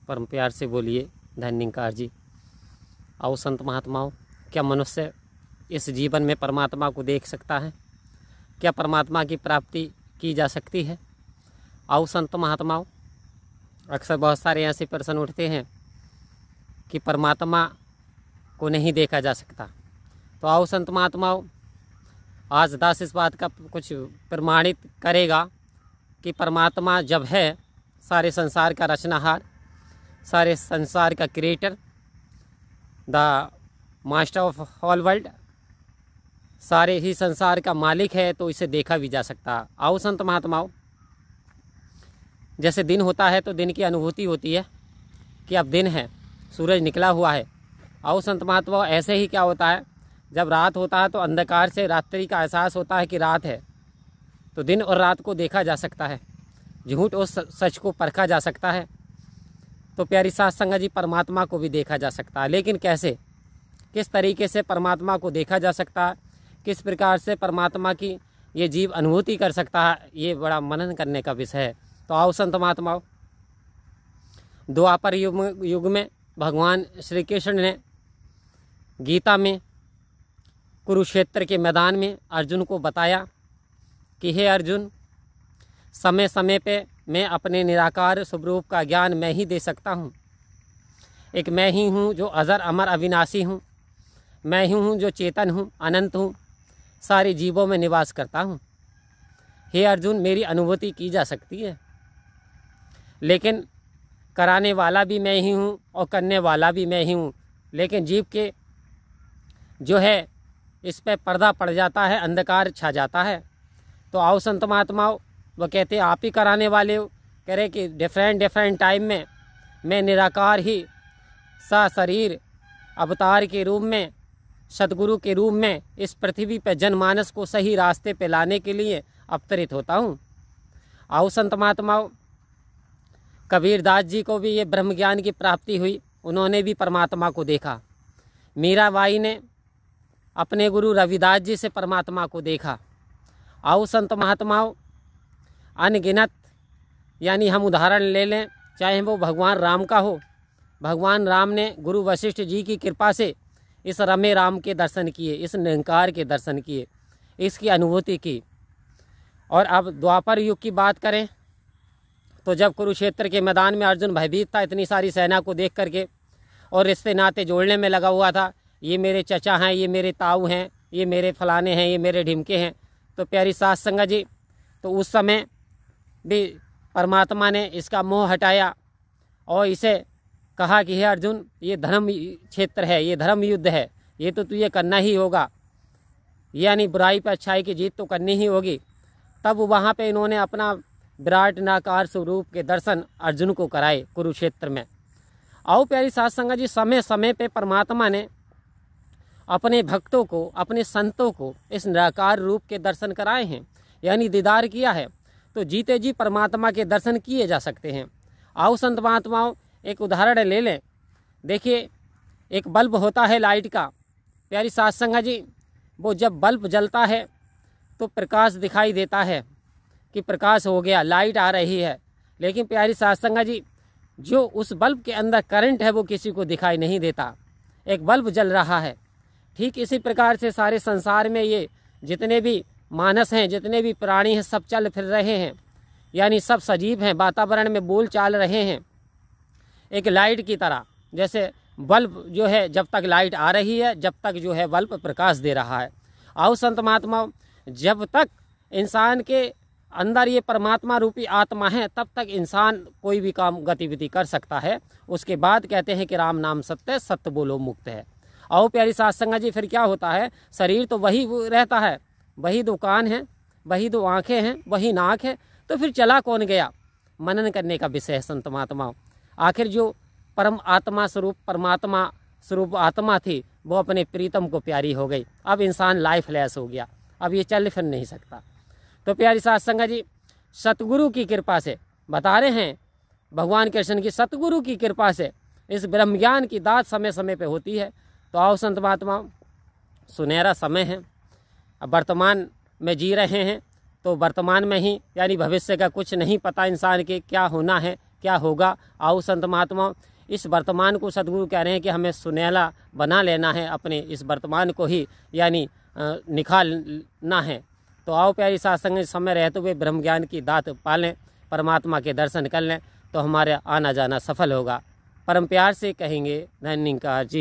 परम प्यार से बोलिए धन्यकार जी। आओ संत महात्माओं, क्या मनुष्य इस जीवन में परमात्मा को देख सकता है? क्या परमात्मा की प्राप्ति की जा सकती है? आओ संत महात्माओं, अक्सर बहुत सारे ऐसे प्रश्न उठते हैं कि परमात्मा को नहीं देखा जा सकता। तो आओ संत महात्माओं, आज दास इस बात का कुछ प्रमाणित करेगा कि परमात्मा जब है, सारे संसार का रचनाहार, सारे संसार का creator, the master of all world, सारे ही संसार का मालिक है, तो इसे देखा भी जा सकता। आओ संत महात्माओं, जैसे दिन होता है तो दिन की अनुभूति होती है कि अब दिन है, सूरज निकला हुआ है। आओ संत महात्माओं, ऐसे ही क्या होता है, जब रात होता है तो अंधकार से रात्रि का एहसास होता है कि रात है, तो दिन और रात को देखा जा सकता है, झूठ और सच को परखा जा सकता है। तो प्यारी साध संगत जी, परमात्मा को भी देखा जा सकता है, लेकिन कैसे, किस तरीके से परमात्मा को देखा जा सकता है, किस प्रकार से परमात्मा की ये जीव अनुभूति कर सकता है, ये बड़ा मनन करने का विषय है। तो आओ संत महात्माओं, द्वापर युग में भगवान श्री कृष्ण ने गीता में कुरुक्षेत्र के मैदान में अर्जुन को बताया कि हे अर्जुन, समय समय पे मैं अपने निराकार स्वरूप का ज्ञान मैं ही दे सकता हूँ। एक मैं ही हूँ जो अजर अमर अविनाशी हूँ, मैं ही हूँ जो चेतन हूँ, अनंत हूँ, सारे जीवों में निवास करता हूँ। हे अर्जुन, मेरी अनुभूति की जा सकती है, लेकिन कराने वाला भी मैं ही हूँ और करने वाला भी मैं ही हूँ। लेकिन जीव के जो है इस पर पर्दा पड़ जाता है, अंधकार छा जाता है। तो आओ संत महात्माओं, वो कहते हैं आप ही कराने वाले हो। कह रहे कि डिफरेंट टाइम में मैं निराकार ही शरीर अवतार के रूप में, सतगुरु के रूप में इस पृथ्वी पर जनमानस को सही रास्ते पे लाने के लिए अवतरित होता हूँ। आओ संत महात्माओं, कबीरदास जी को भी ये ब्रह्म ज्ञान की प्राप्ति हुई, उन्होंने भी परमात्मा को देखा। मीराबाई ने अपने गुरु रविदास जी से परमात्मा को देखा। आओ संत महात्माओं, अनगिनत, यानी हम उदाहरण ले लें, चाहे वो भगवान राम का हो, भगवान राम ने गुरु वशिष्ठ जी की कृपा से इस रमे राम के दर्शन किए, इस निरंकार के दर्शन किए, इसकी अनुभूति की। और अब द्वापर युग की बात करें तो जब कुरुक्षेत्र के मैदान में अर्जुन भयभीत था इतनी सारी सेना को देख करके, और रिश्ते नाते जोड़ने में लगा हुआ था, ये मेरे चचा हैं, ये मेरे ताऊ हैं, ये मेरे फलाने हैं, ये मेरे ढिमके हैं। तो प्यारी साध संगत जी, तो उस समय भी परमात्मा ने इसका मोह हटाया और इसे कहा कि हे अर्जुन, ये धर्म क्षेत्र है, ये धर्म युद्ध है, ये तो तुझे करना ही होगा, यानी बुराई पर अच्छाई की जीत तो करनी ही होगी। तब वहाँ पे इन्होंने अपना विराट नाकार स्वरूप के दर्शन अर्जुन को कराए कुरुक्षेत्र में। आओ प्यारी साध संगत जी, समय समय पे परमात्मा ने अपने भक्तों को, अपने संतों को इस निराकार रूप के दर्शन कराए हैं, यानी दीदार किया है। तो जीते जी परमात्मा के दर्शन किए जा सकते हैं। आओ संत महात्माओं, एक उदाहरण ले लें। देखिए, एक बल्ब होता है लाइट का, प्यारी साध संगत जी, वो जब बल्ब जलता है तो प्रकाश दिखाई देता है कि प्रकाश हो गया, लाइट आ रही है। लेकिन प्यारी साध संगत जी, जो उस बल्ब के अंदर करंट है वो किसी को दिखाई नहीं देता, एक बल्ब जल रहा है। ठीक इसी प्रकार से सारे संसार में ये जितने भी मानस हैं, जितने भी प्राणी हैं, सब चल फिर रहे हैं, यानी सब सजीव हैं, वातावरण में बोल चाल रहे हैं एक लाइट की तरह। जैसे बल्ब जो है, जब तक लाइट आ रही है, जब तक जो है बल्ब प्रकाश दे रहा है। आओ संत महात्मा, जब तक इंसान के अंदर ये परमात्मा रूपी आत्मा है, तब तक इंसान कोई भी काम गतिविधि कर सकता है। उसके बाद कहते हैं कि राम नाम सत्य, सत्य बोलो मुक्त है। आओ प्यारी साध संगत जी, फिर क्या होता है, शरीर तो वही रहता है, वही दो कान है, वही दो आँखें हैं, वही नाक है, तो फिर चला कौन गया? मनन करने का विषय है संत महात्माओं। आखिर जो परम आत्मा स्वरूप, परमात्मा स्वरूप आत्मा थी, वो अपने प्रीतम को प्यारी हो गई। अब इंसान लाइफलेस हो गया, अब ये चल फिर नहीं सकता। तो प्यारी साध संगत जी, सतगुरु की कृपा से बता रहे हैं, भगवान कृष्ण की सतगुरु की कृपा से इस ब्रह्म ज्ञान की दात समय समय पे होती है। तो आओ संत महात्मा, सुनहरा समय है, अब वर्तमान में जी रहे हैं, तो वर्तमान में ही, यानी भविष्य का कुछ नहीं पता इंसान के क्या होना है, क्या होगा। आओ संत महात्मा, इस वर्तमान को सदगुरु कह रहे हैं कि हमें सुनहला बना लेना है, अपने इस वर्तमान को ही यानी निखारना है। तो आओ प्यारी सत्संग, समय रहते हुए ब्रह्म ज्ञान की दात पालें, परमात्मा के दर्शन कर लें, तो हमारा आना जाना सफल होगा। परम प्यार से कहेंगे धन्यवाद जी।